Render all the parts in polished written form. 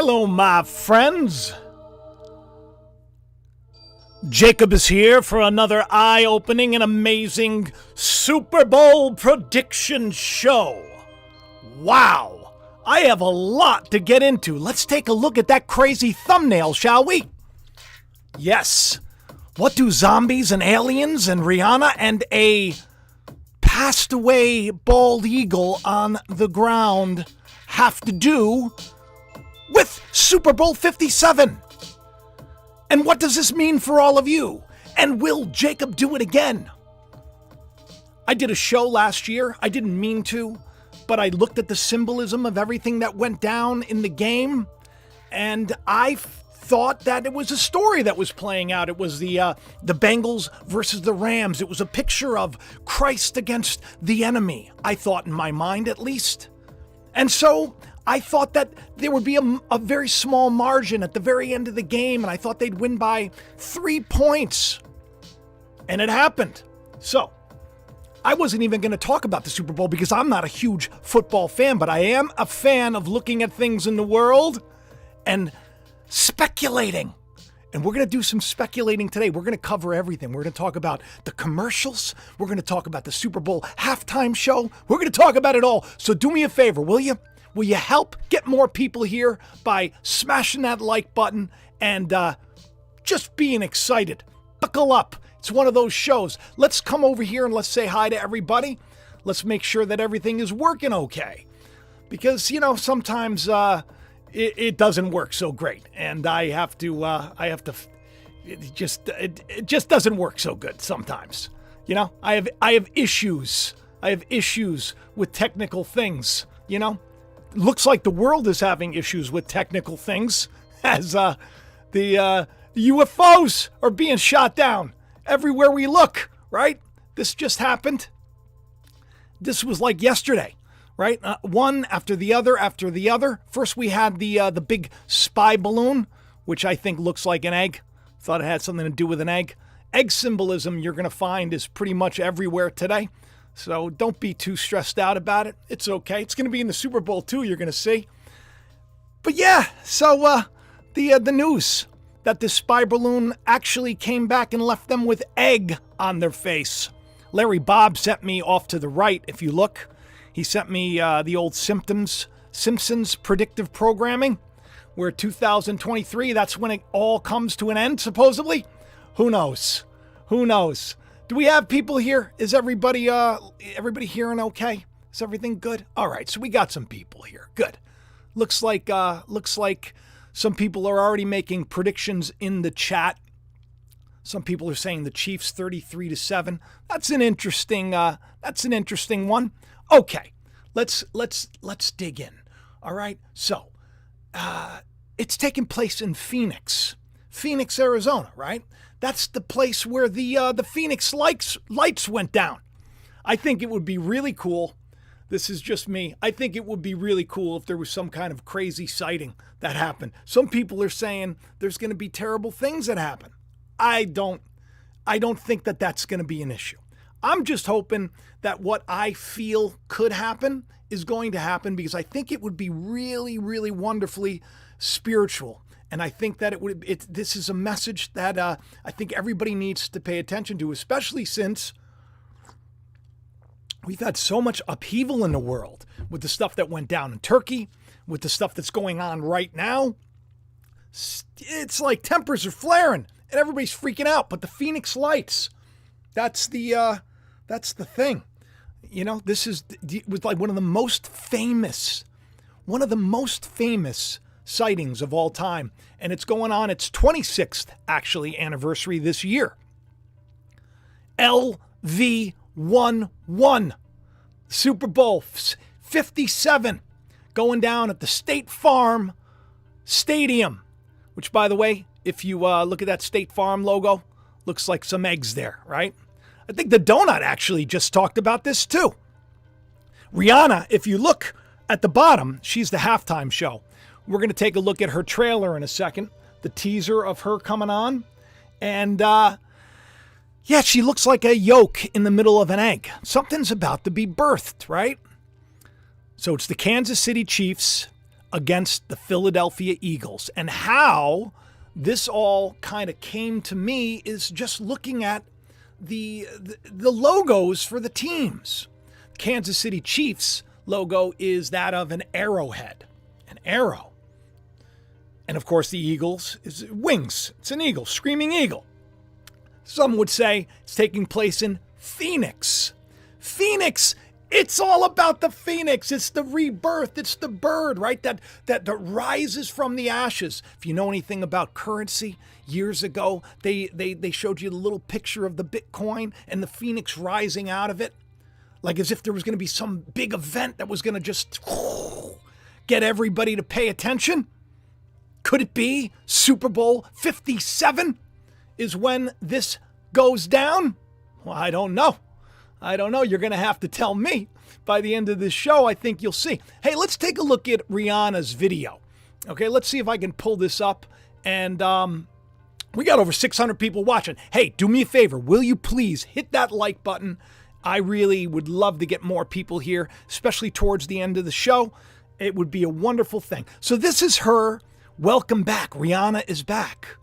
Hello, my friends. Jacob is here for another eye-opening and amazing Super Bowl prediction show. Wow, I have a lot to get into. Let's take a look at that crazy thumbnail, shall we? Yes. What do zombies and aliens and Rihanna and a passed away bald eagle on the ground have to do with Super Bowl 57? And what does this mean for all of you? And will Jacob do it again? I did a show last year. I didn't mean to, but I looked at the symbolism of everything that went down in the game, and I thought that it was a story that was playing out. It was the Bengals versus the Rams. It was a picture of Christ against the enemy, I thought, in my mind at least. And so I thought that there would be a very small margin at the very end of the game, and I thought they'd win by 3 points. And it happened. So I wasn't even going to talk about the Super Bowl because I'm not a huge football fan, but I am a fan of looking at things in the world and speculating. And we're going to do some speculating today. We're going to cover everything. We're going to talk about the commercials. We're going to talk about the Super Bowl halftime show. We're going to talk about it all. So do me a favor, will you? Will you help get more people here by smashing that like button and just being excited? Buckle up. It's one of those shows. Let's come over here and let's say hi to everybody. Let's make sure that everything is working okay. Because, sometimes it doesn't work so great. And it just doesn't work so good sometimes. I have issues. I have issues with technical things, Looks like the world is having issues with technical things as the UFOs are being shot down everywhere we look, right? This just happened. This was like yesterday, right? One after the other. First we had the big spy balloon, which I think looks like an egg. Thought it had something to do with an egg. Egg symbolism you're going to find is pretty much everywhere today. So don't be too stressed out about it. It's okay. It's going to be in the Super Bowl too, you're going to see. But yeah, so the news that this spy balloon actually came back and left them with egg on their face. Larry Bob sent me off to the right, if you look. He sent me the old Simpsons predictive programming, where 2023, that's when it all comes to an end, supposedly. Who knows? Who knows? Do we have people here? Is everybody hearing okay? Is everything good? All right, so we got some people here. Good. Looks like some people are already making predictions in the chat. Some people are saying the Chiefs 33-7. That's an interesting one. Okay. Let's dig in. All right. So, it's taking place in Phoenix, Arizona, right? That's the place where the Phoenix lights went down. I think it would be really cool. This is just me. I think it would be really cool if there was some kind of crazy sighting that happened. Some people are saying there's going to be terrible things that happen. I don't think that that's going to be an issue. I'm just hoping that what I feel could happen is going to happen because I think it would be really, really wonderfully spiritual. And I think that this is a message that I think everybody needs to pay attention to, especially since we've had so much upheaval in the world with the stuff that went down in Turkey, with the stuff that's going on right now. It's like tempers are flaring and everybody's freaking out. But the Phoenix lights, that's the thing. This was like one of the most famous sightings of all time, and it's going on its 26th actually anniversary this year. LV11 Super Bowl 57 going down at the State Farm Stadium, which, by the way, if you look at that State Farm logo, looks like some eggs there, right? I think the Donut actually just talked about this too. Rihanna, if you look at the bottom, she's the halftime show. We're going to take a look at her trailer in a second, the teaser of her coming on. And, she looks like a yolk in the middle of an egg. Something's about to be birthed, right? So it's the Kansas City Chiefs against the Philadelphia Eagles. And how this all kind of came to me is just looking at the logos for the teams. Kansas City Chiefs logo is that of an arrowhead, an arrow. And of course the Eagles is wings. It's an eagle, screaming eagle. Some would say it's taking place in Phoenix. Phoenix, it's all about the phoenix. It's the rebirth. It's the bird, right? That rises from the ashes. If you know anything about currency, years ago, they showed you the little picture of the Bitcoin and the phoenix rising out of it. Like as if there was going to be some big event that was going to just get everybody to pay attention. Could it be Super Bowl 57 is when this goes down? Well, I don't know. You're going to have to tell me by the end of this show. I think you'll see. Hey, let's take a look at Rihanna's video. Okay, let's see if I can pull this up. And we got over 600 people watching. Hey, do me a favor. Will you please hit that like button? I really would love to get more people here, especially towards the end of the show. It would be a wonderful thing. So this is her. Welcome back. Rihanna is back.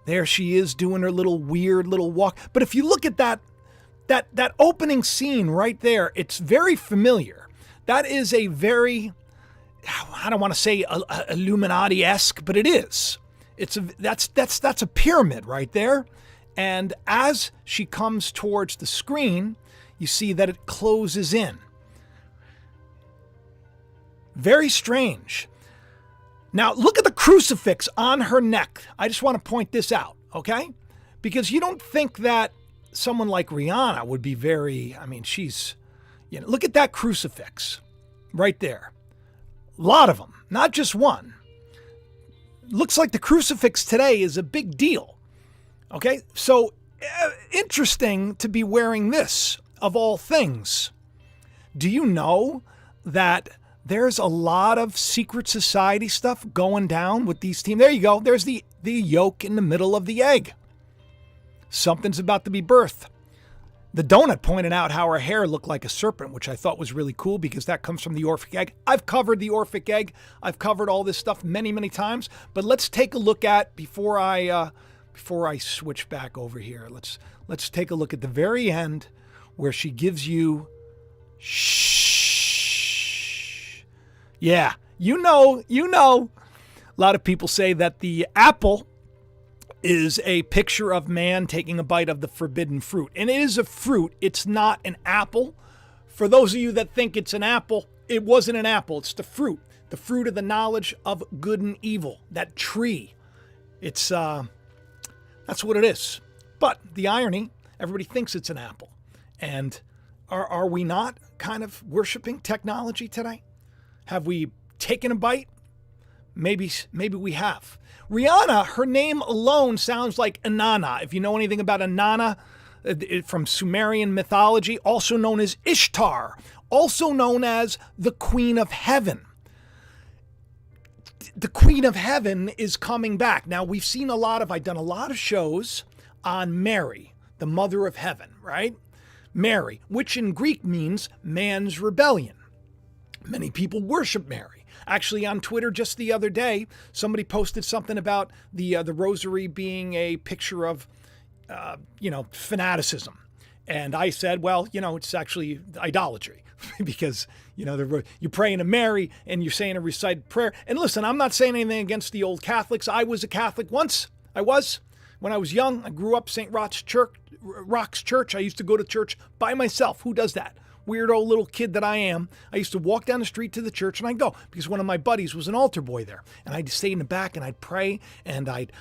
There she is doing her little weird little walk. But if you look at that opening scene right there, it's very familiar. That is a very, I don't want to say Illuminati-esque, but it is. That's a pyramid right there. And as she comes towards the screen, you see that it closes in. Very strange. Now, look at the crucifix on her neck. I just want to point this out, okay? Because you don't think that someone like Rihanna would be very, she's, look at that crucifix right there. A lot of them, not just one. Looks like the crucifix today is a big deal, okay? So interesting to be wearing this, of all things. Do you know that there's a lot of secret society stuff going down with these teams? There you go. There's the yolk in the middle of the egg. Something's about to be birthed. The donut pointed out how her hair looked like a serpent, which I thought was really cool because that comes from the Orphic egg. I've covered the Orphic egg. I've covered all this stuff many, many times. But let's take a look at, before I switch back over here, let's take a look at the very end where she gives you shh. Yeah, you know. A lot of people say that the apple is a picture of man taking a bite of the forbidden fruit. And it is a fruit. It's not an apple. For those of you that think it's an apple, it wasn't an apple. It's the fruit of the knowledge of good and evil, that tree. It's, that's what it is. But the irony, everybody thinks it's an apple. And are we not kind of worshiping technology today? Have we taken a bite? Maybe we have. Rihanna, her name alone sounds like Inanna. If you know anything about Inanna from Sumerian mythology, also known as Ishtar, also known as the Queen of Heaven. The Queen of Heaven is coming back. Now, I've done a lot of shows on Mary, the Mother of Heaven, right? Mary, which in Greek means man's rebellion. Many people worship Mary. Actually, on Twitter just the other day, somebody posted something about the rosary being a picture of, fanaticism. And I said, well, it's actually idolatry because, you're praying to Mary and you're saying a recited prayer. And listen, I'm not saying anything against the old Catholics. I was a Catholic once. When I was young. I grew up St. Rock's Church. I used to go to church by myself. Who does that? Weirdo little kid that I am. I used to walk down the street to the church and I'd go because one of my buddies was an altar boy there. And I'd stay in the back and I'd pray and I'd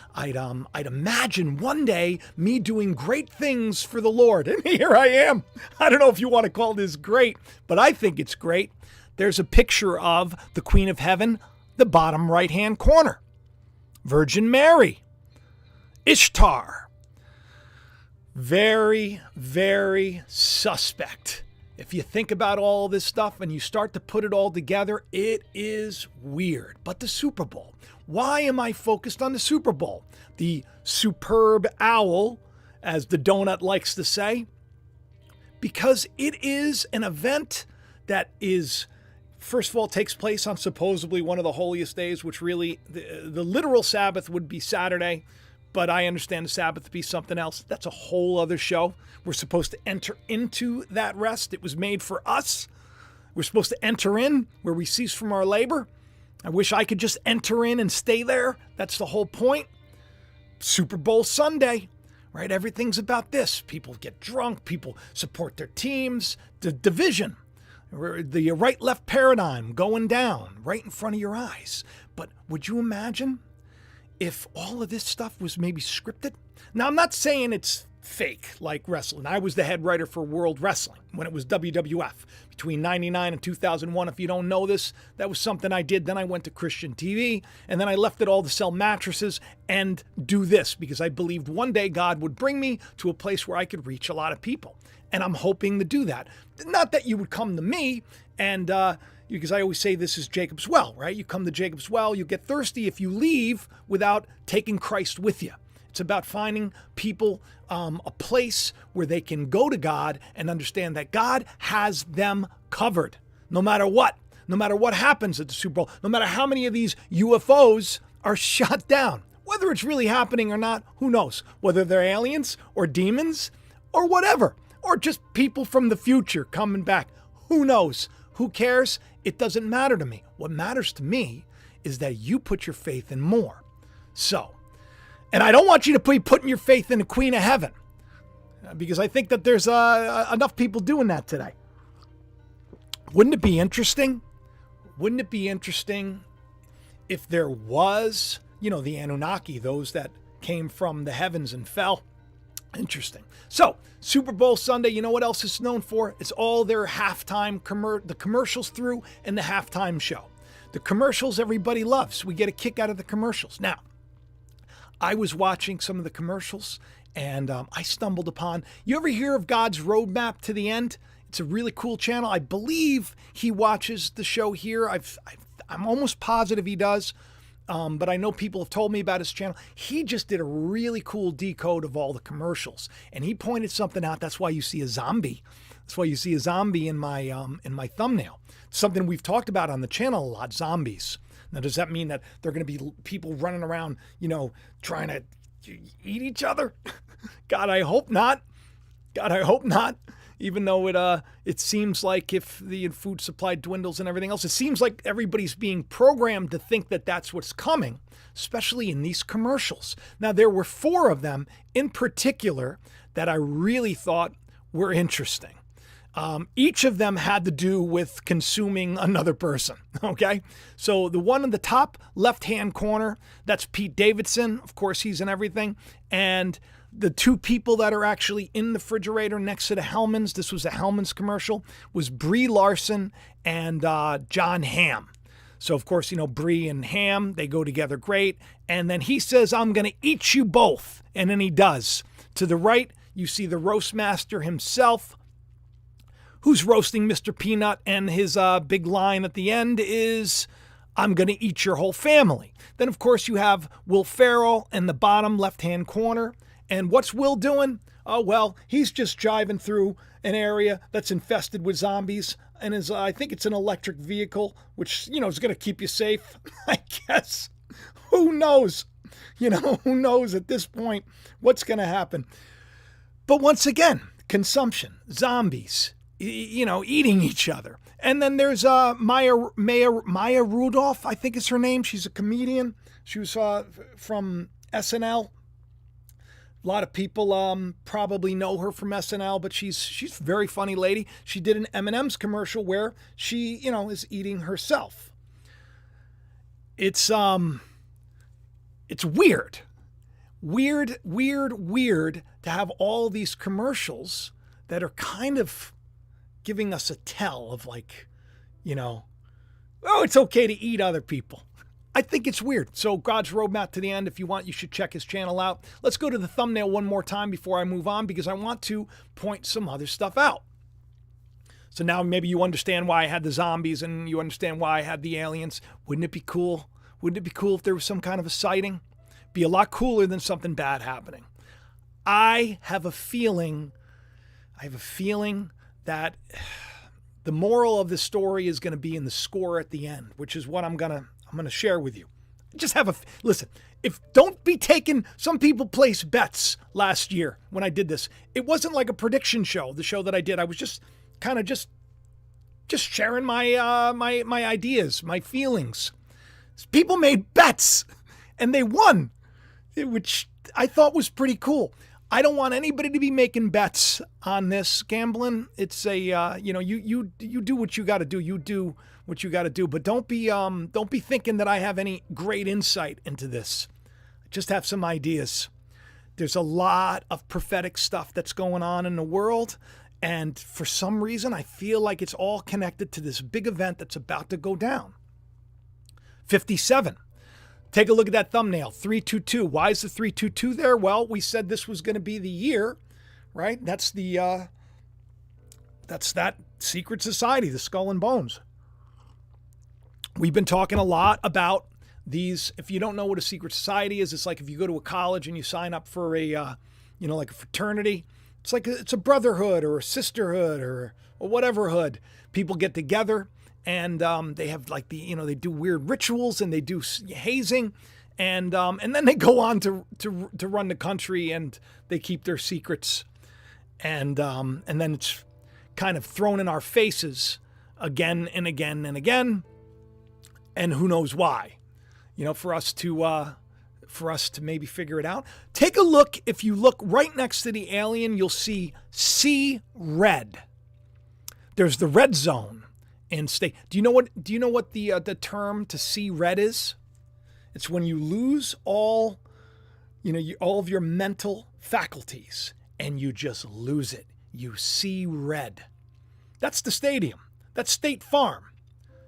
imagine one day me doing great things for the Lord. And here I am. I don't know if you want to call this great, but I think it's great. There's a picture of the Queen of Heaven, the bottom right-hand corner. Virgin Mary. Ishtar. Very, very suspect. If you think about all this stuff and you start to put it all together, it is weird. But the Super Bowl. Why am I focused on the Super Bowl? The superb owl, as the donut likes to say. Because it is an event that is First of all, it takes place on supposedly one of the holiest days, which really, the literal Sabbath would be Saturday, but I understand the Sabbath to be something else. That's a whole other show. We're supposed to enter into that rest. It was made for us. We're supposed to enter in where we cease from our labor. I wish I could just enter in and stay there. That's the whole point. Super Bowl Sunday, right? Everything's about this. People get drunk. People support their teams. The division, the right-left paradigm going down right in front of your eyes. But would you imagine if all of this stuff was maybe scripted? Now, I'm not saying it's fake like wrestling. I was the head writer for World Wrestling when it was WWF between 99 and 2001. If you don't know this, that was something I did. Then I went to Christian TV, and then I left it all to sell mattresses and do this because I believed one day God would bring me to a place where I could reach a lot of people. And I'm hoping to do that. Not that you would come to me and because I always say this is Jacob's well, right? You come to Jacob's well, you get thirsty if you leave without taking Christ with you. It's about finding people a place where they can go to God and understand that God has them covered no matter what happens at the Super Bowl, no matter how many of these UFOs are shot down. Whether it's really happening or not, who knows? Whether they're aliens or demons or whatever, or just people from the future coming back, who knows? Who cares? It doesn't matter to me. What matters to me is that you put your faith in more. So, and I don't want you to be putting your faith in the Queen of Heaven because I think that there's enough people doing that today. Wouldn't it be interesting? Wouldn't it be interesting if there was, the Anunnaki, those that came from the heavens and fell? Interesting. So, Super Bowl Sunday, you know what else it's known for? It's all their halftime, the commercials through and the halftime show. The commercials everybody loves. We get a kick out of the commercials. Now, I was watching some of the commercials and I stumbled upon, you ever hear of God's Roadmap to the End? It's a really cool channel. I believe he watches the show here. I'm almost positive he does. But I know people have told me about his channel. He just did a really cool decode of all the commercials. And he pointed something out. That's why you see a zombie. That's why you see a zombie in my thumbnail. It's something we've talked about on the channel a lot, zombies. Now, does that mean that they're going to be people running around, trying to eat each other? God, I hope not. God, I hope not. Even though it seems like if the food supply dwindles and everything else, it seems like everybody's being programmed to think that that's what's coming, especially in these commercials. Now, there were 4 of them in particular that I really thought were interesting. Each of them had to do with consuming another person, okay? So the one in the top left-hand corner, that's Pete Davidson. Of course, he's in everything. And the 2 people that are actually in the refrigerator next to the Hellmans, this was a Hellmans commercial, was Brie Larson and John Hamm. So, of course, Brie and Ham, they go together great. And then he says, I'm going to eat you both. And then he does. To the right, you see the roast master himself, who's roasting Mr. Peanut. And his big line at the end is, I'm going to eat your whole family. Then, of course, you have Will Ferrell in the bottom left-hand corner. And what's Will doing? Oh, well, he's just driving through an area that's infested with zombies. And I think it's an electric vehicle, which, is going to keep you safe, I guess. Who knows? Who knows at this point what's going to happen? But once again, consumption, zombies, eating each other. And then there's Maya Rudolph, I think is her name. She's a comedian. She was from SNL. A lot of people probably know her from SNL, but she's a very funny lady. She did an M&M's commercial where she, is eating herself. It's weird. Weird to have all these commercials that are kind of giving us a tell of it's okay to eat other people. I think it's weird. So God's Roadmap to the End, if you want, you should check his channel out. Let's go to the thumbnail one more time before I move on because I want to point some other stuff out. So now maybe you understand why I had the zombies and you understand why I had the aliens. Wouldn't it be cool? Wouldn't it be cool if there was some kind of a sighting? Be a lot cooler than something bad happening. I have a feeling that The moral of the story is going to be in the score at the end, which is what I'm going to share with you. Just listen, don't be taking, some people placed bets last year when I did this. It wasn't like a prediction show, the show that I did. I was just kind of just sharing my my ideas, my feelings. People made bets and they won, which I thought was pretty cool. I don't want anybody to be making bets on this gambling. It's a you do what you got to do. You do what you got to do, but don't be thinking that I have any great insight into this. I just have some ideas. There's a lot of prophetic stuff that's going on in the world, and for some reason I feel like it's all connected to this big event that's about to go down. 57. Take a look at that thumbnail, 322. Why is the 322 there? Well, we said this was going to be the year, right? That's that secret society, the Skull and Bones. We've been talking a lot about these. If you don't know what a secret society is, it's like if you go to a college and you sign up for a, like a fraternity. It's like it's a brotherhood or a sisterhood or whatever hood. People get together. And they have like they do weird rituals and they do hazing, and then they go on to run the country and they keep their secrets, and then it's kind of thrown in our faces again and again and again, and who knows why, for us to maybe figure it out. Take a look. If you look right next to the alien, you'll see red. There's the red zone. And stay. Do you know what the term to see red is? It's when you lose all of your mental faculties and you just lose it. You see red. That's the stadium. That's State Farm.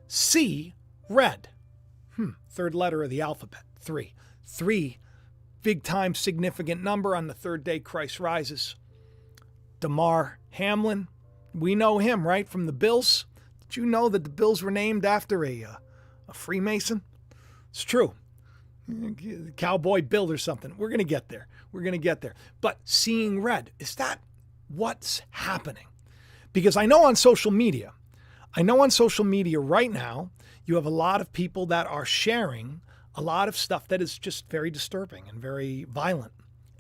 See red. Third letter of the alphabet. 3. 3. Big time significant number on the third day Christ rises. Damar Hamlin. We know him, right? From the Bills. Did you know that the Bills were named after a Freemason? It's true. Cowboy Bill or something. We're going to get there. But seeing red, is that what's happening? Because I know on social media right now, you have a lot of people that are sharing a lot of stuff that is just very disturbing and very violent.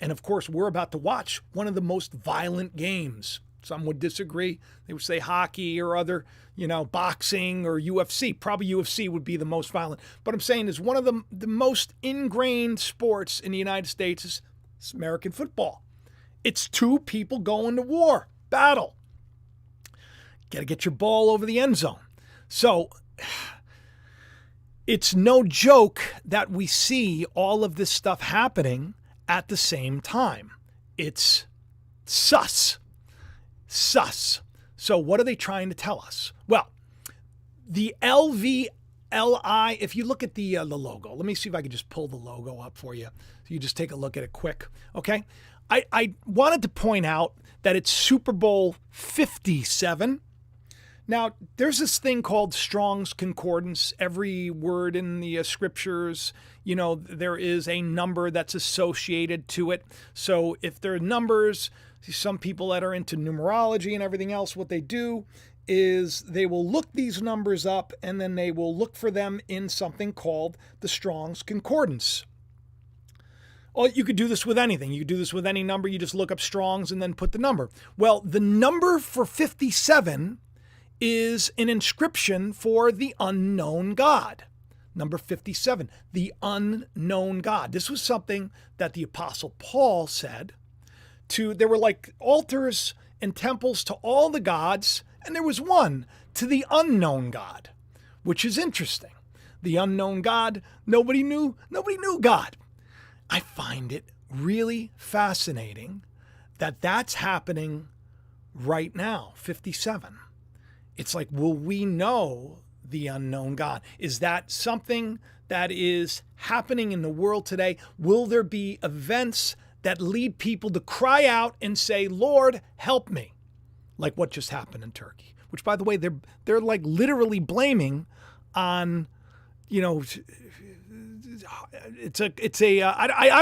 And of course, we're about to watch one of the most violent games. Some would disagree. They would say hockey or other, boxing or UFC. Probably UFC would be the most violent. But I'm saying is one of the most ingrained sports in the United States is American football. It's two people going to war, battle. Got to get your ball over the end zone. So it's no joke that we see all of this stuff happening at the same time. It's sus. So what are they trying to tell us? Well, the LVLI, if you look at the logo, let me see if I can just pull the logo up for you. So you just take a look at it quick, okay? I wanted to point out that it's Super Bowl 57. Now, there's this thing called Strong's Concordance. Every word in the scriptures, there is a number that's associated to it. So if there are numbers, some people that are into numerology and everything else, what they do is they will look these numbers up and then they will look for them in something called the Strong's Concordance. Well, you could do this with anything. You could do this with any number. You just look up Strong's and then put the number. Well, the number for 57 is an inscription for the unknown God. Number 57, the unknown God. This was something that the Apostle Paul said. There were like altars and temples to all the gods, and there was one to the unknown God, which is interesting. The unknown God, nobody knew God. I find it really fascinating that that's happening right now, 57. It's like, will we know the unknown God? Is that something that is happening in the world today? Will there be events that lead people to cry out and say, Lord, help me? Like what just happened in Turkey, which, by the way, they're like literally blaming on, I don't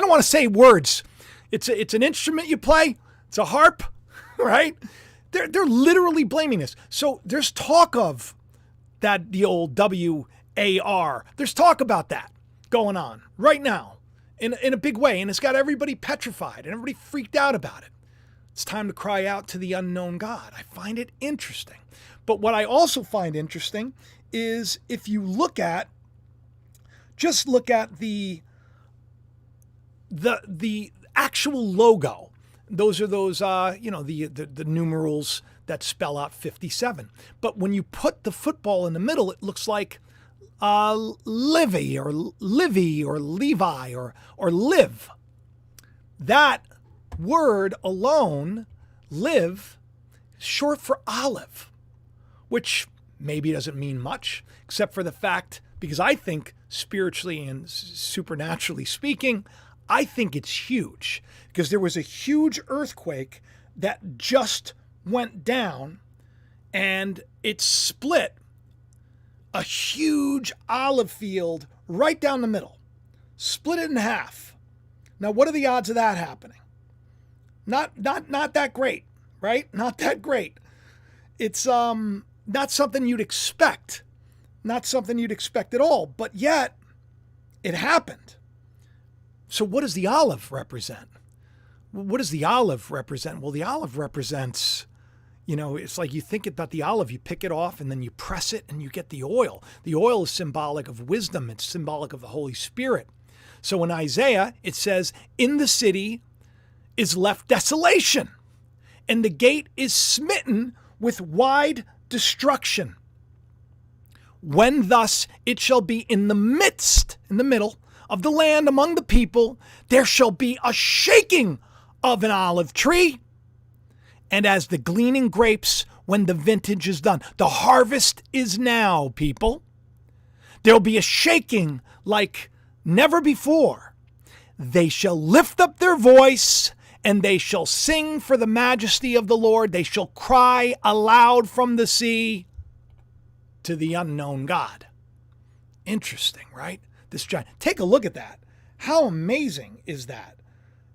want to say words. It's an instrument you play. It's a harp, right? They're literally blaming this. So there's talk of that, the old WAR. There's talk about that going on right now in a big way. And it's got everybody petrified and everybody freaked out about it. It's time to cry out to the unknown God. I find it interesting. But what I also find interesting is if you look at the actual logo. Those are the numerals that spell out 57. But when you put the football in the middle, it looks like Livy or Livy or Levi or live. That word alone, live, is short for olive, which maybe doesn't mean much, except for the fact, because I think spiritually and supernaturally speaking, I think it's huge, because there was a huge earthquake that just went down and it split a huge olive field right down the middle, split it in half. Now, what are the odds of that happening? Not that great, right? Not that great. It's not something you'd expect. Not something you'd expect at all, but yet it happened. So what does the olive represent? What does the olive represent? Well, the olive represents, it's like you think about the olive, you pick it off and then you press it and you get the oil. The oil is symbolic of wisdom. It's symbolic of the Holy Spirit. So in Isaiah, it says, in the city is left desolation, and the gate is smitten with wide destruction. When thus it shall be in the middle of the land among the people, there shall be a shaking of an olive tree. And as the gleaning grapes when the vintage is done. The harvest is now, people. There'll be a shaking like never before. They shall lift up their voice, and they shall sing for the majesty of the Lord. They shall cry aloud from the sea to the unknown God. Interesting, right? This giant. Take a look at that. How amazing is that?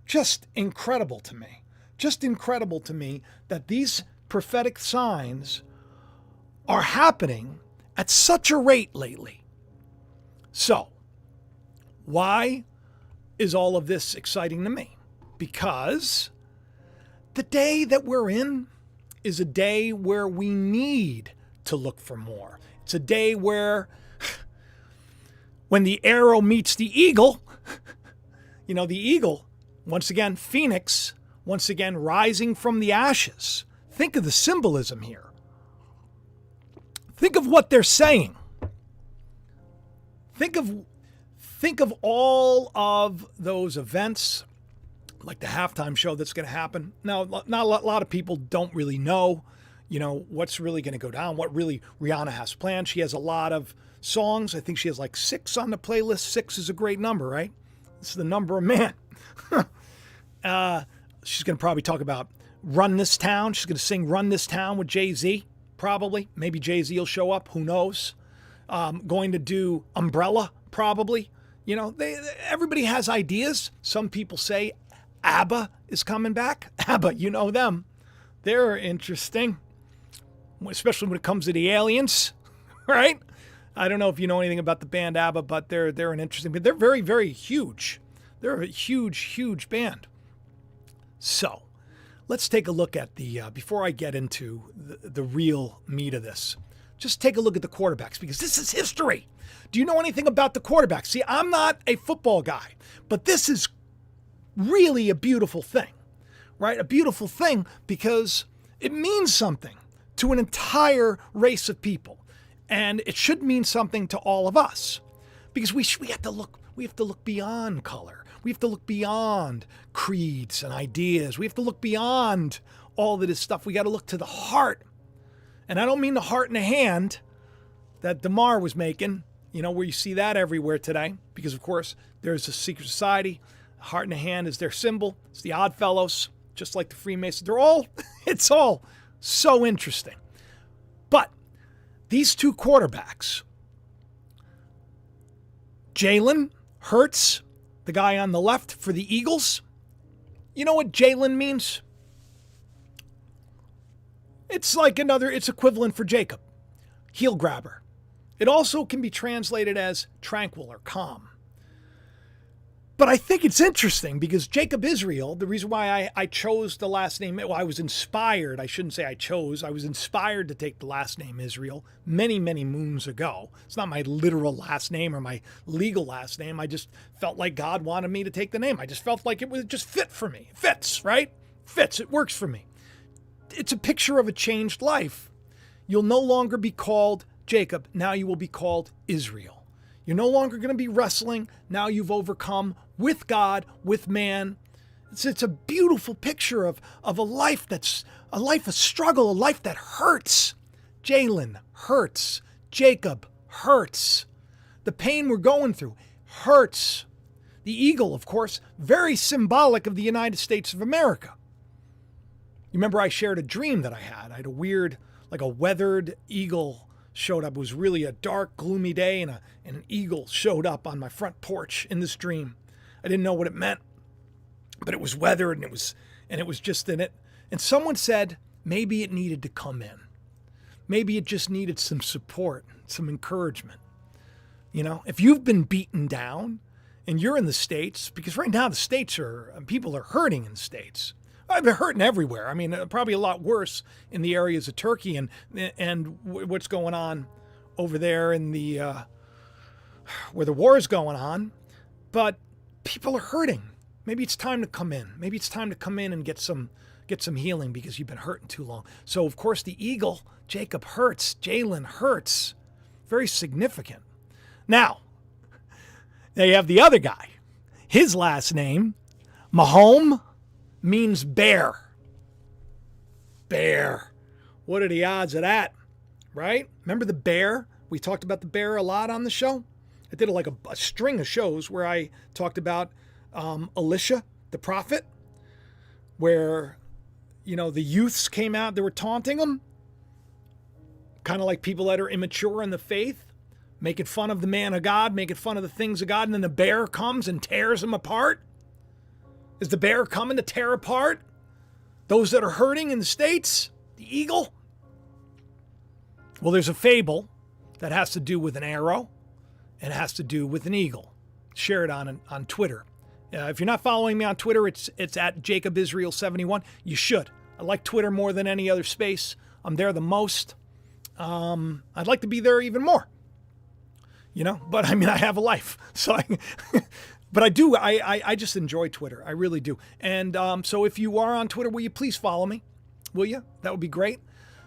Just incredible to me. Just incredible to me that these prophetic signs are happening at such a rate lately. So, why is all of this exciting to me? Because the day that we're in is a day where we need to look for more. It's a day where when the arrow meets the eagle, the eagle, once again, Phoenix, once again, rising from the ashes. Think of the symbolism here. Think of what they're saying. Think of all of those events, like the halftime show that's going to happen. Now, not a lot of people don't really know, what's really going to go down, what really Rihanna has planned. She has a lot of songs. I think she has like 6 on the playlist. 6 is a great number, right? It's the number of man. She's going to probably talk about Run This Town. She's going to sing Run This Town with Jay-Z, probably. Maybe Jay-Z will show up. Who knows? Going to do Umbrella, probably. Everybody has ideas. Some people say ABBA is coming back. ABBA, you know them. They're interesting, especially when it comes to the aliens, right? I don't know if you know anything about the band ABBA, but they're an interesting, but they're very, very huge. They're a huge, huge band. So let's take a look at before I get into the real meat of this, just take a look at the quarterbacks, because this is history. Do you know anything about the quarterbacks? See, I'm not a football guy, but this is really a beautiful thing, right? A beautiful thing because it means something to an entire race of people. And it should mean something to all of us, because we have to look beyond color. We have to look beyond creeds and ideas. We have to look beyond all of this stuff. We got to look to the heart. And I don't mean the heart in the hand that DeMar was making, where you see that everywhere today, because of course there's a secret society. The heart in the hand is their symbol. It's the Odd Fellows, just like the Freemasons. It's all so interesting. But these two quarterbacks, Jalen Hurts, the guy on the left for the Eagles, you know what Jalen means? It's like it's equivalent for Jacob, heel grabber. It also can be translated as tranquil or calm. But I think it's interesting because Jacob Israel, the reason why I chose the last name, well, I was inspired. I shouldn't say I chose. I was inspired to take the last name Israel many, many moons ago. It's not my literal last name or my legal last name. I just felt like God wanted me to take the name. I just felt like it would just fit for me. It fits, right? Fits. It works for me. It's a picture of a changed life. You'll no longer be called Jacob. Now you will be called Israel. You're no longer going to be wrestling. Now you've overcome with God, with man. It's a beautiful picture of a life that's a life of struggle, a life that hurts. Jalen hurts. Jacob hurts. The pain we're going through hurts. The eagle, of course, very symbolic of the United States of America. You remember I shared a dream that I had. I had a weird, like a weathered eagle showed up. It was really a dark, gloomy day, and an eagle showed up on my front porch in this dream. I didn't know what it meant, but it was weathered, and it was just in it. And someone said maybe it needed to come in. Maybe it just needed some support, some encouragement. You know, if you've been beaten down and you're in the States, because right now the States people are hurting in the States. They're hurting everywhere. I mean, probably a lot worse in the areas of Turkey and what's going on over there in the where the war is going on. But people are hurting. Maybe it's time to come in. Maybe it's time to come in and get some healing because you've been hurting too long. So of course the eagle, Jacob hurts, Jalen hurts. Very significant. Now you have the other guy. His last name, Mahome, means bear. Bear. What are the odds of that? Right? Remember the bear? We talked about the bear a lot on the show. I did like a string of shows where I talked about Elisha, the prophet, where, you know, the youths came out, they were taunting him. Kind of like people that are immature in the faith, making fun of the man of God, making fun of the things of God, and then the bear comes and tears them apart. Is the bear coming to tear apart those that are hurting in the States? The eagle? Well, there's a fable that has to do with an arrow and it has to do with an eagle. Share it on Twitter. If you're not following me on Twitter, it's at JacobIsrael71. You should. I like Twitter more than any other space. I'm there the most. I'd like to be there even more. You know, but I mean, I have a life. So But I do. I just enjoy Twitter. I really do. And so if you are on Twitter, will you please follow me? Will you? That would be great.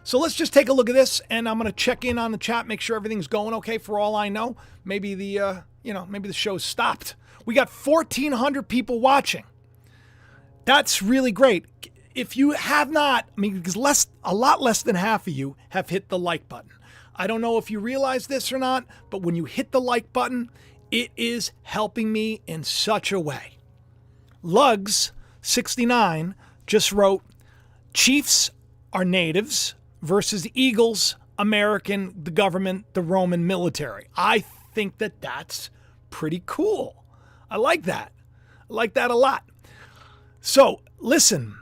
So let's just take a look at this, and I'm going to check in on the chat, make sure everything's going okay. For all I know, maybe maybe the show's stopped. We got 1,400 people watching. That's really great. If you have not, I mean, because a lot less than half of you have hit the like button. I don't know if you realize this or not, but when you hit the like button, it is helping me in such a way. Lugs69 just wrote, Chiefs are natives versus Eagles, American, the government, the Roman military. I think that's pretty cool. I like that. I like that a lot. So listen,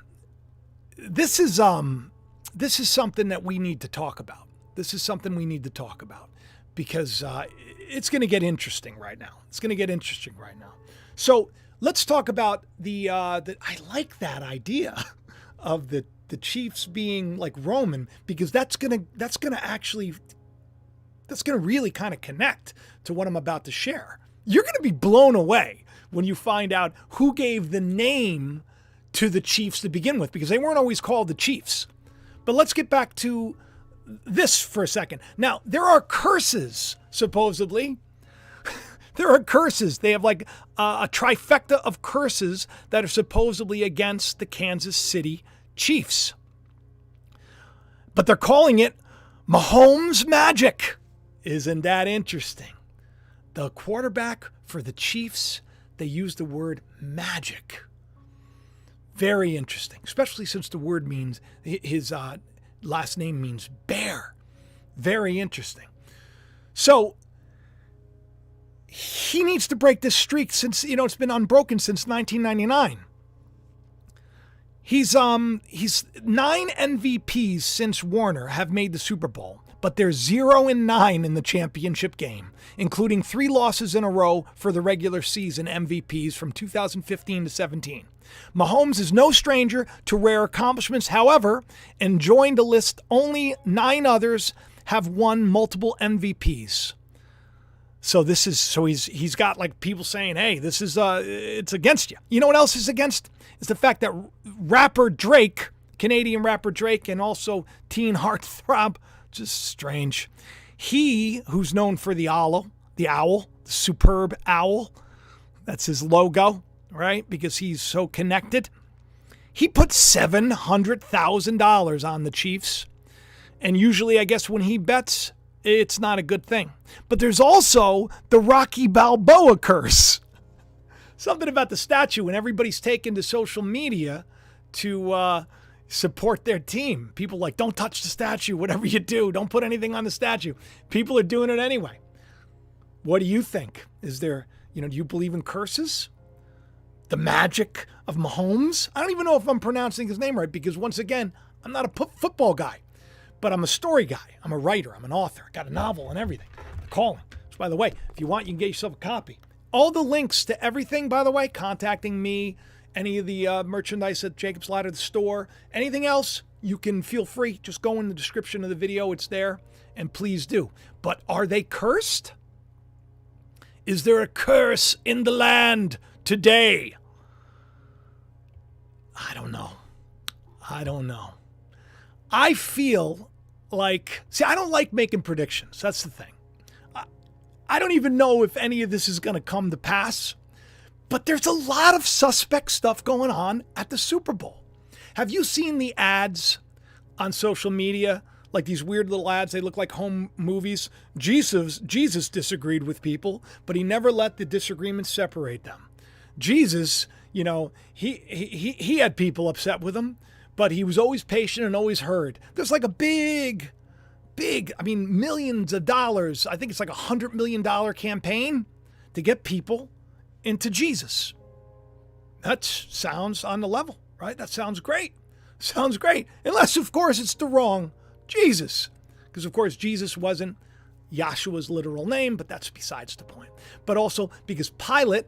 this is something that we need to talk about. This is something we need to talk about because it's going to get interesting right now. So let's talk about I like that idea of the Chiefs being like Roman, because that's going to really kind of connect to what I'm about to share. You're going to be blown away when you find out who gave the name to the Chiefs to begin with, because they weren't always called the Chiefs. But let's get back to this for a second. Now, there are curses, supposedly. There are curses. They have like a trifecta of curses that are supposedly against the Kansas City Chiefs. But they're calling it Mahomes magic. Isn't that interesting? The quarterback for the Chiefs, they use the word magic. Very interesting, especially since the word means, his last name means bear. Very interesting. So he needs to break this streak since, it's been unbroken since 1999. He's 9 MVPs since Warner have made the Super Bowl, but they're 0-9 in the championship game, including 3 losses in a row for the regular season MVPs from 2015 to 17. Mahomes is no stranger to rare accomplishments, however, and joined a list only 9 others have won multiple MVPs. So he's got like people saying, hey, this is it's against you. You know what else is against? Is the fact that rapper Drake, Canadian rapper Drake, and also teen heartthrob, just strange. He, who's known for the owl, the superb owl, that's his logo, right? Because he's so connected. He put $700,000 on the Chiefs. And usually, I guess, when he bets, it's not a good thing. But there's also the Rocky Balboa curse. Something about the statue, and everybody's taken to social media to support their team. People like, don't touch the statue, whatever you do. Don't put anything on the statue. People are doing it anyway. What do you think? Is there, do you believe in curses? The magic of Mahomes? I don't even know if I'm pronouncing his name right, because once again, I'm not a football guy. But I'm a story guy. I'm a writer. I'm an author. I got a novel and everything. The Calling. So by the way, if you want, you can get yourself a copy. All the links to everything, by the way, contacting me, any of the merchandise at Jacob's Ladder, the store, anything else, you can feel free. Just go in the description of the video. It's there. And please do. But are they cursed? Is there a curse in the land today? I don't know. I feel like, I don't like making predictions. That's the thing. I don't even know if any of this is going to come to pass, but there's a lot of suspect stuff going on at the Super Bowl. Have you seen the ads on social media? Like these weird little ads, they look like home movies. Jesus disagreed with people, but he never let the disagreements separate them. Jesus, he had people upset with him, but he was always patient and always heard. There's like a big, millions of dollars. I think it's like $100 million campaign to get people into Jesus. That sounds on the level, right? That sounds great. Sounds great. Unless, of course, it's the wrong Jesus. Because, of course, Jesus wasn't Yahshua's literal name, but that's besides the point. But also because Pilate,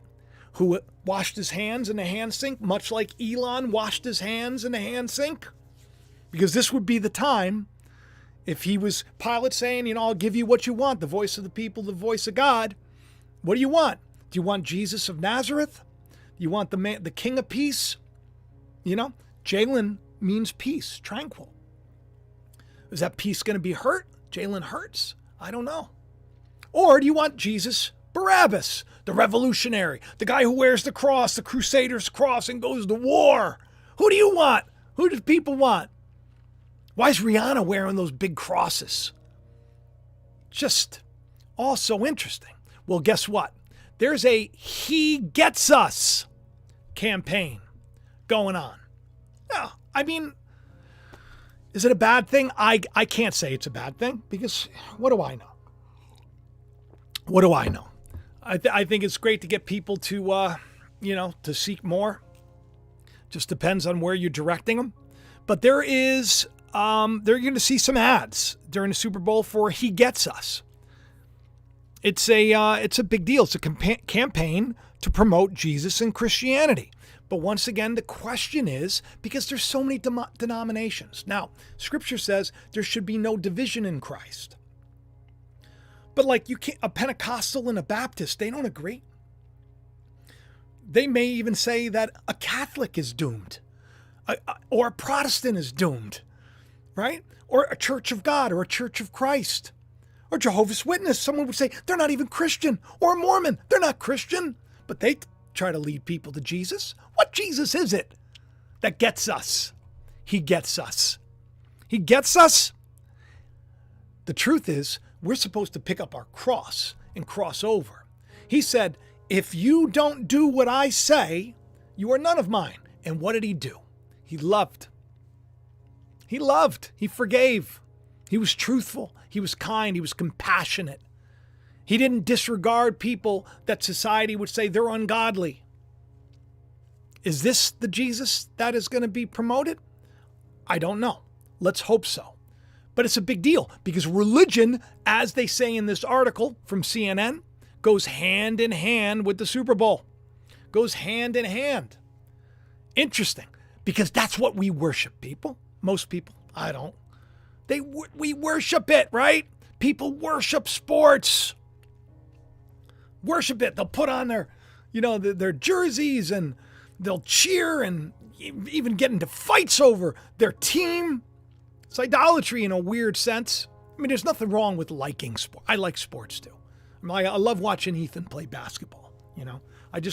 who washed his hands in the hand sink, much like Elon washed his hands in the hand sink, because this would be the time if he was Pilate saying, I'll give you what you want, the voice of the people, the voice of God. What do you want? Do you want Jesus of Nazareth? Do you want the King of Peace? Jalen means peace, tranquil. Is that peace going to be hurt? Jalen hurts? I don't know. Or do you want Jesus Barabbas, the revolutionary, the guy who wears the cross, the Crusader's cross, and goes to war? Who do you want? Who do people want? Why is Rihanna wearing those big crosses? Just all so interesting. Well, guess what? There's a He Gets Us campaign going on. Now, is it a bad thing? I can't say it's a bad thing, because what do I know? I think it's great to get people to, to seek more. Just depends on where you're directing them. But they're going to see some ads during the Super Bowl for He Gets Us. It's a big deal. It's a campaign to promote Jesus and Christianity. But once again, the question is, because there's so many denominations. Now, Scripture says there should be no division in Christ. But like a Pentecostal and a Baptist, they don't agree. They may even say that a Catholic is doomed, or a Protestant is doomed, right? Or a Church of God, or a Church of Christ, or Jehovah's Witness. Someone would say they're not even Christian, or a Mormon. They're not Christian, but they try to lead people to Jesus. What Jesus is it that gets us? He gets us. He gets us. The truth is, we're supposed to pick up our cross and cross over. He said, if you don't do what I say, you are none of mine. And what did he do? He loved. He loved. He forgave. He was truthful. He was kind. He was compassionate. He didn't disregard people that society would say they're ungodly. Is this the Jesus that is going to be promoted? I don't know. Let's hope so. But it's a big deal because religion, as they say in this article from CNN, goes hand in hand with the Super Bowl. Goes hand in hand. Interesting, because that's what we worship, people. Most people. I don't. We worship it, right? People worship sports. Worship it. They'll put on their jerseys and they'll cheer and even get into fights over their team. It's idolatry in a weird sense. I mean, there's nothing wrong with liking sport. I like sports too. I love watching Ethan play basketball,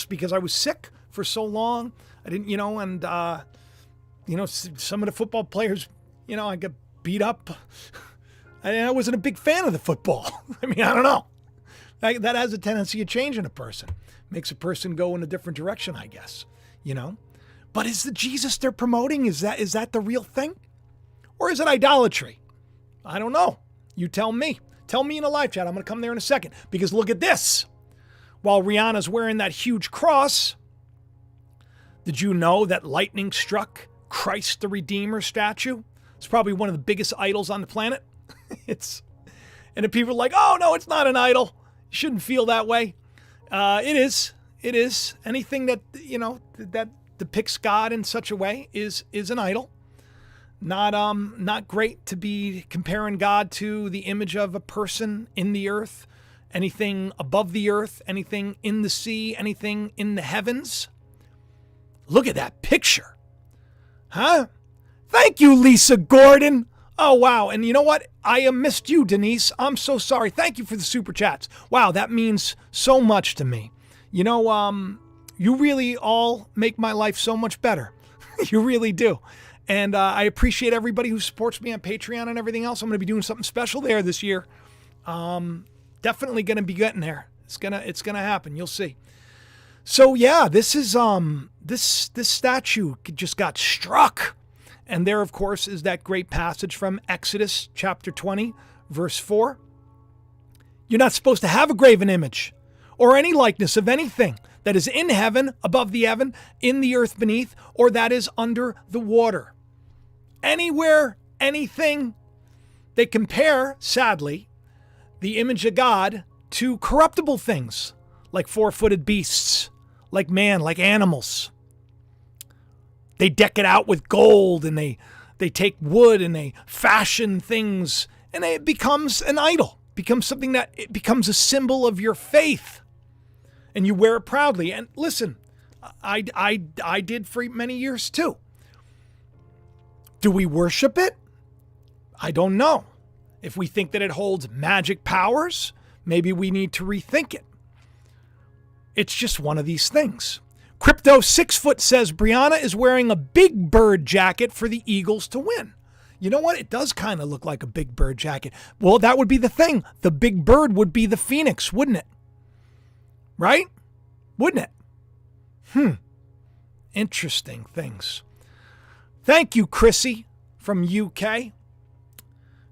because I was sick for so long. I didn't, some of the football players, I got beat up. I wasn't a big fan of the football. I mean, I don't know. That has a tendency of changing a person. Makes a person go in a different direction, I guess, But is the Jesus they're promoting, is that the real thing? Or is it idolatry? I don't know. You tell me. Tell me in a live chat. I'm going to come there in a second. Because look at this. While Rihanna's wearing that huge cross, did you know that lightning struck Christ the Redeemer statue? It's probably one of the biggest idols on the planet. And the people are like, oh, no, it's not an idol. You shouldn't feel that way. It is. It is. Anything that, that depicts God in such a way is an idol. Not great to be comparing God to the image of a person in the earth, anything above the earth, anything in the sea, anything in the heavens. Look at that picture. Huh? Thank you, Lisa Gordon. Oh, wow. And you know what? I missed you, Denise. I'm so sorry. Thank you for the super chats. Wow, that means so much to me. You really all make my life so much better. You really do. And I appreciate everybody who supports me on Patreon and everything else. I'm going to be doing something special there this year. Definitely going to be getting there. It's gonna happen. You'll see. So yeah, this is this statue just got struck. And there, of course, is that great passage from Exodus chapter 20, verse 4. You're not supposed to have a graven image or any likeness of anything that is in heaven, above the heaven, in the earth beneath, or that is under the water. Anywhere, anything. They compare, sadly, the image of God to corruptible things, like four-footed beasts, like man, like animals. They deck it out with gold, and they take wood and they fashion things, and it becomes an idol, becomes something that it becomes a symbol of your faith, and you wear it proudly. And listen, I did for many years too. Do we worship it? I don't know. If we think that it holds magic powers, maybe we need to rethink it. It's just one of these things. Crypto 6 Foot says Brianna is wearing a Big Bird jacket for the Eagles to win. You know what? It does kind of look like a Big Bird jacket. Well, that would be the thing. The Big Bird would be the Phoenix, wouldn't it? Right? Wouldn't it? Interesting things. Thank you, Chrissy from UK.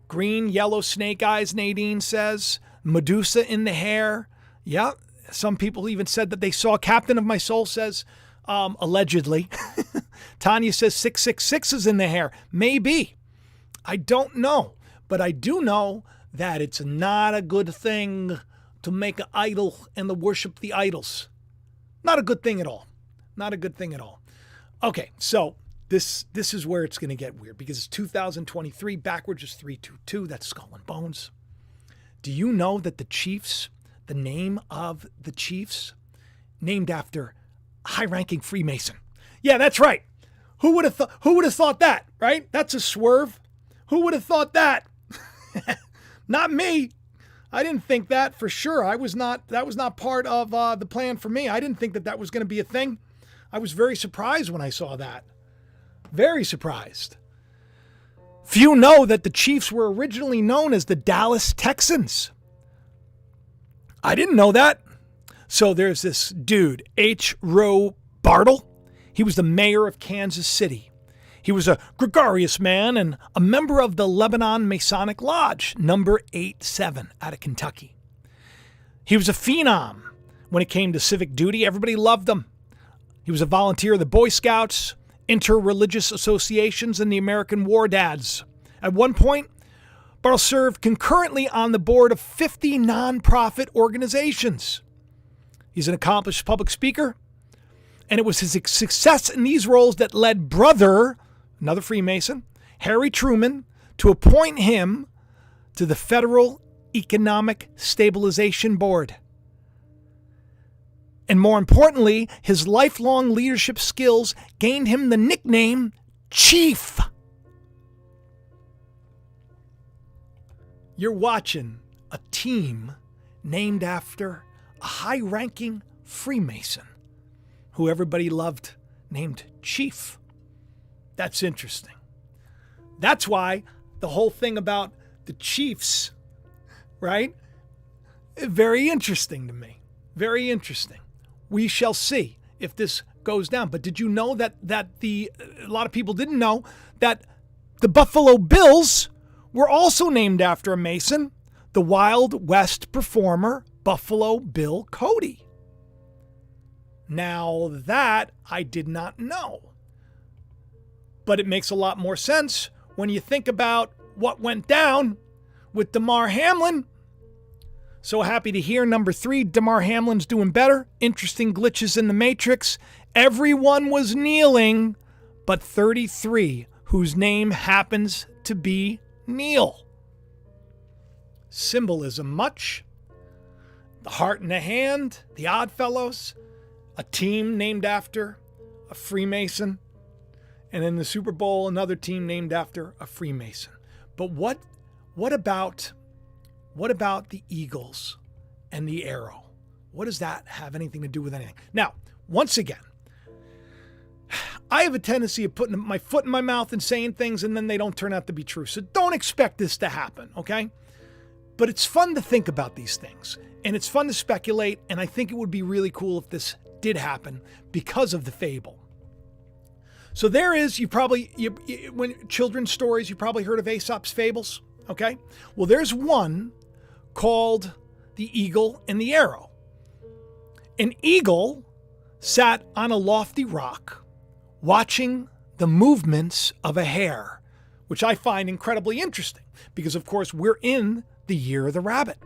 Green, yellow snake eyes, Nadine says. Medusa in the hair. Yeah. Some people even said that they saw Captain of My Soul says, allegedly. Tanya says 666 is in the hair. Maybe. I don't know. But I do know that it's not a good thing to make an idol and to worship the idols. Not a good thing at all. Not a good thing at all. Okay, so this is where it's going to get weird because it's 2023. Backwards is 322. That's Skull and Bones. Do you know that the Chiefs, the name of the Chiefs, named after high-ranking Freemason? Yeah, that's right. Who would have thought that, right? That's a swerve. Who would have thought that? Not me. I didn't think that for sure. That was not part of the plan for me. I didn't think that was going to be a thing. I was very surprised when I saw that. Very surprised. Few know that the Chiefs were originally known as the Dallas Texans. I didn't know that. So there's this dude, H. Roe Bartle. He was the mayor of Kansas City. He was a gregarious man and a member of the Lebanon Masonic Lodge, number 87 out of Kentucky. He was a phenom when it came to civic duty. Everybody loved him. He was a volunteer of the Boy Scouts, interreligious associations, and the American War Dads. At one point, Bartle served concurrently on the board of 50 nonprofit organizations. He's an accomplished public speaker, and it was his success in these roles that led brother, another Freemason, Harry Truman, to appoint him to the Federal Economic Stabilization Board. And more importantly, his lifelong leadership skills gained him the nickname Chief. You're watching a team named after a high-ranking Freemason who everybody loved, named Chief. That's interesting. That's why the whole thing about the chiefs, right? Very interesting to me. Very interesting. We shall see if this goes down. But did you know that a lot of people didn't know that the Buffalo Bills were also named after a Mason, the Wild West performer Buffalo Bill Cody. Now that I did not know. But it makes a lot more sense when you think about what went down with Damar Hamlin. So happy to hear number 3, Damar Hamlin's doing better. Interesting glitches in the Matrix. Everyone was kneeling, but 33, whose name happens to be Neil. Symbolism much. The heart in the hand, the Oddfellows, a team named after a Freemason, and in the Super Bowl, another team named after a Freemason. But what about the Eagles and the arrow? What does that have anything to do with anything? Now, once again, I have a tendency of putting my foot in my mouth and saying things and then they don't turn out to be true. So don't expect this to happen, okay? But it's fun to think about these things and it's fun to speculate. And I think it would be really cool if this did happen because of the fable. So there is, when children's stories, you probably heard of Aesop's fables, okay? Well, there's one called The Eagle and the Arrow. An eagle sat on a lofty rock watching the movements of a hare, which I find incredibly interesting because, of course, we're in the year of the rabbit.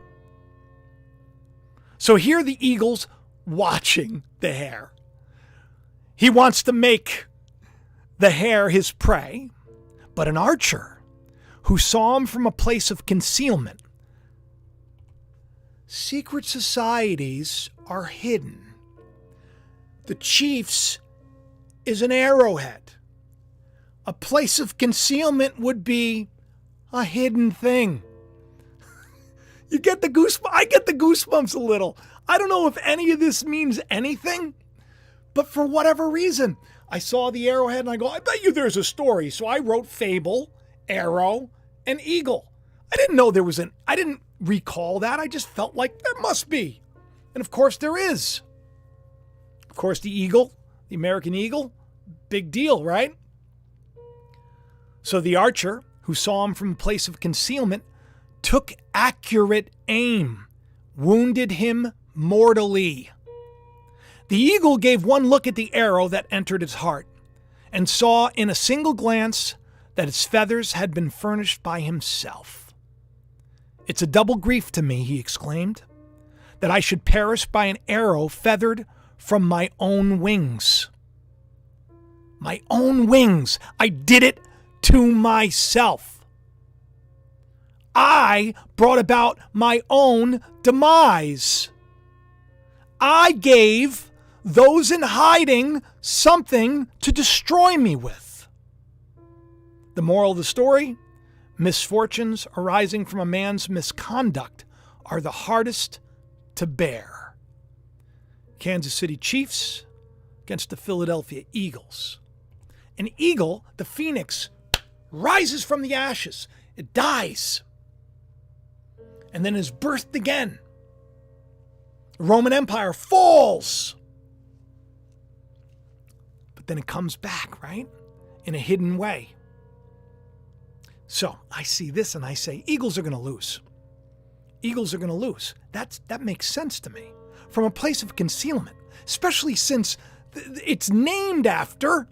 So here the eagle's watching the hare. He wants to make the hare his prey, but an archer who saw him from a place of concealment. Secret societies are hidden. The chief's is an arrowhead. A place of concealment would be a hidden thing. You get the goosebumps. I get the goosebumps a little. I don't know if any of this means anything, but for whatever reason, I saw the arrowhead and I go, I bet you there's a story. So I wrote fable, arrow, and eagle. I didn't recall that. I just felt like there must be. And of course there is. Of course the eagle, the American eagle, big deal, right? So the archer, who saw him from a place of concealment, took accurate aim, wounded him mortally. The eagle gave one look at the arrow that entered his heart and saw in a single glance that its feathers had been furnished by himself. It's a double grief to me, he exclaimed, that I should perish by an arrow feathered from my own wings. My own wings. I did it to myself. I brought about my own demise. I gave those in hiding something to destroy me with. The moral of the story: misfortunes arising from a man's misconduct are the hardest to bear. Kansas City Chiefs against the Philadelphia Eagles. An eagle, the phoenix, rises from the ashes. It dies. And then is birthed again. The Roman Empire falls. But then it comes back, right? In a hidden way. So I see this and I say, eagles are going to lose. Eagles are going to lose. That makes sense to me. From a place of concealment, especially since It's named after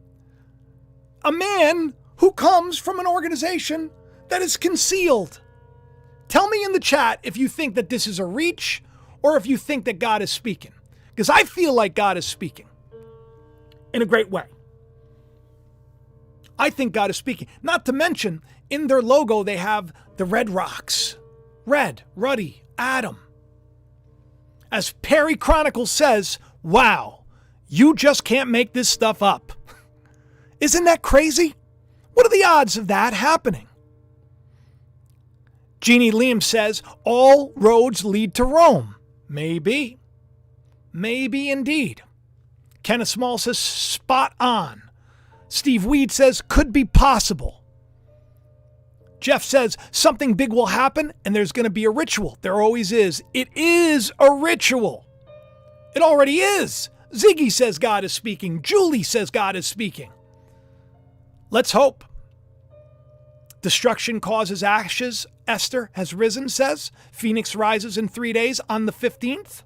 a man who comes from an organization that is concealed. Tell me in the chat if you think that this is a reach or if you think that God is speaking. Because I feel like God is speaking in a great way. I think God is speaking. Not to mention, in their logo, they have the red rocks. Red, ruddy, Adam. As Perry Chronicles says, wow, you just can't make this stuff up. Isn't that crazy? What are the odds of that happening? Jeannie Liam says, all roads lead to Rome. Maybe. Maybe indeed. Kenneth Small says, spot on. Steve Weed says, could be possible. Jeff says, something big will happen and there's going to be a ritual. There always is. It is a ritual. It already is. Ziggy says God is speaking. Julie says God is speaking. Let's hope. Destruction causes ashes. Esther has risen, says. Phoenix rises in 3 days on the 15th.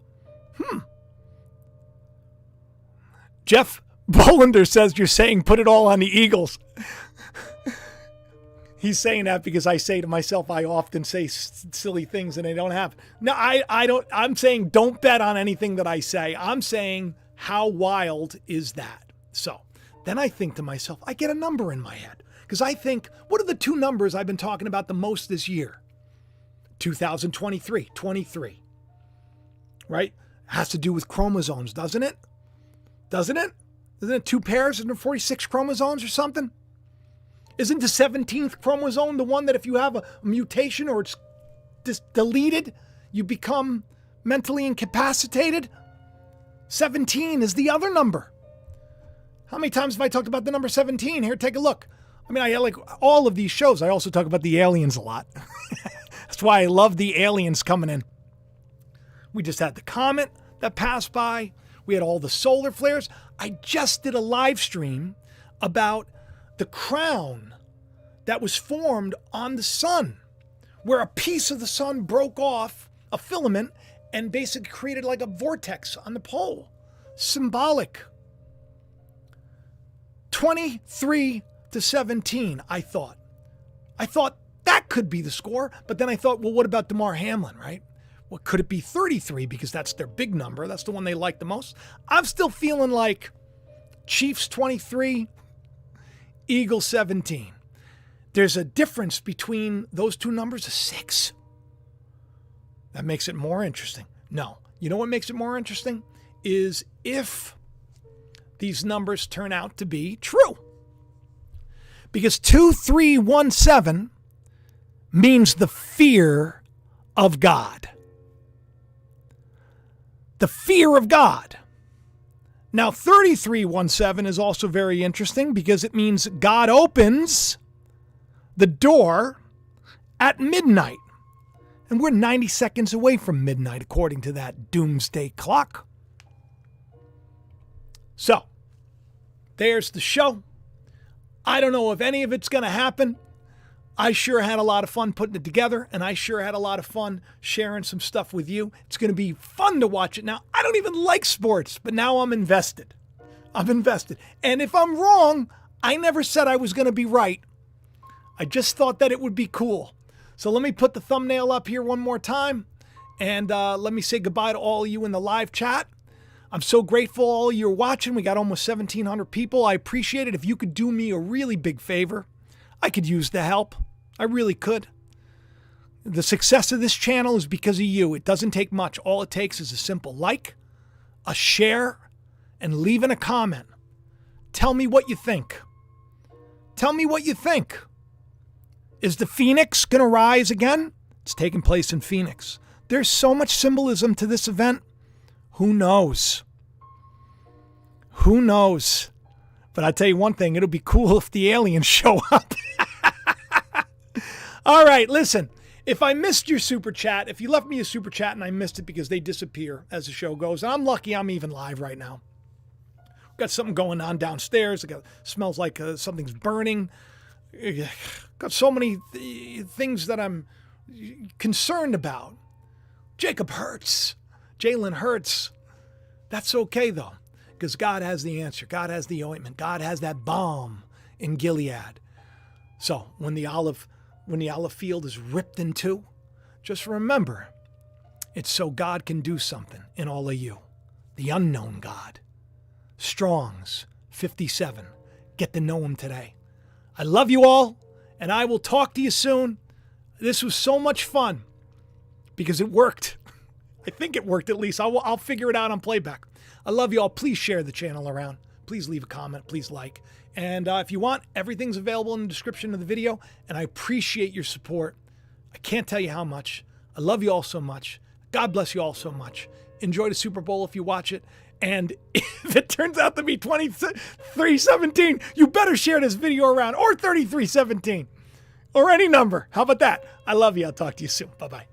Jeff Bolander says you're saying put it all on the Eagles. He's saying that because I say to myself, I often say silly things and they don't happen. No, I don't. I'm saying don't bet on anything that I say. I'm saying how wild is that? So then I think to myself, I get a number in my head. Because I think, what are the two numbers I've been talking about the most this year? 2023, 23. Right? Has to do with chromosomes, doesn't it? Doesn't it? Isn't it 2 pairs and 46 chromosomes or something? Isn't the 17th chromosome the one that if you have a mutation or it's deleted, you become mentally incapacitated? 17 is the other number. How many times have I talked about the number 17? Here, take a look. I mean, I like all of these shows. I also talk about the aliens a lot. That's why I love the aliens coming in. We just had the comet that passed by. We had all the solar flares. I just did a live stream about the crown that was formed on the sun, where a piece of the sun broke off a filament and basically created like a vortex on the pole. Symbolic. 23-17, I thought. I thought that could be the score, but then I thought, well, what about DeMar Hamlin, right? Well, could it be 33 because that's their big number? That's the one they like the most. I'm still feeling like Chiefs 23, Eagles 17. There's a difference between those two numbers of 6. That makes it more interesting. No. You know what makes it more interesting? Is if these numbers turn out to be true. Because 2317 means the fear of God. The fear of God. Now, 3317 is also very interesting because it means God opens the door at midnight. And we're 90 seconds away from midnight, according to that doomsday clock. So, there's the show. I don't know if any of it's going to happen. I sure had a lot of fun putting it together, and I sure had a lot of fun sharing some stuff with you. It's going to be fun to watch it now. I don't even like sports, but now I'm invested. I'm invested. And if I'm wrong, I never said I was going to be right. I just thought that it would be cool. So let me put the thumbnail up here one more time, and let me say goodbye to all of you in the live chat. I'm so grateful all of you are watching. We got almost 1,700 people. I appreciate it. If you could do me a really big favor, I could use the help. I really could. The success of this channel is because of you. It doesn't take much. All it takes is a simple like, a share, and leaving a comment. Tell me what you think. Tell me what you think. Is the Phoenix going to rise again? It's taking place in Phoenix. There's so much symbolism to this event. Who knows? Who knows? But I'll tell you one thing. It'll be cool if the aliens show up. All right, listen. If I missed your super chat, if you left me a super chat and I missed it because they disappear as the show goes, and I'm lucky I'm even live right now. Got something going on downstairs. Smells like something's burning. Got so many things that I'm concerned about. Jalen Hurts. That's okay, though, because God has the answer. God has the ointment. God has that balm in Gilead. So when the olive field is ripped in two, just remember, it's so God can do something in all of you. The unknown God. Strong's 57. Get to know him today. I love you all, and I will talk to you soon. This was so much fun because it worked. I think it worked at least. I'll figure it out on playback. I love you all. Please share the channel around. Please leave a comment. Please like. And if you want, everything's available in the description of the video, and I appreciate your support. I can't tell you how much. I love you all so much. God bless you all so much. Enjoy the Super Bowl if you watch it. And if it turns out to be 23-17, you better share this video around, or 33-17, or any number. How about that? I love you. I'll talk to you soon. Bye-bye.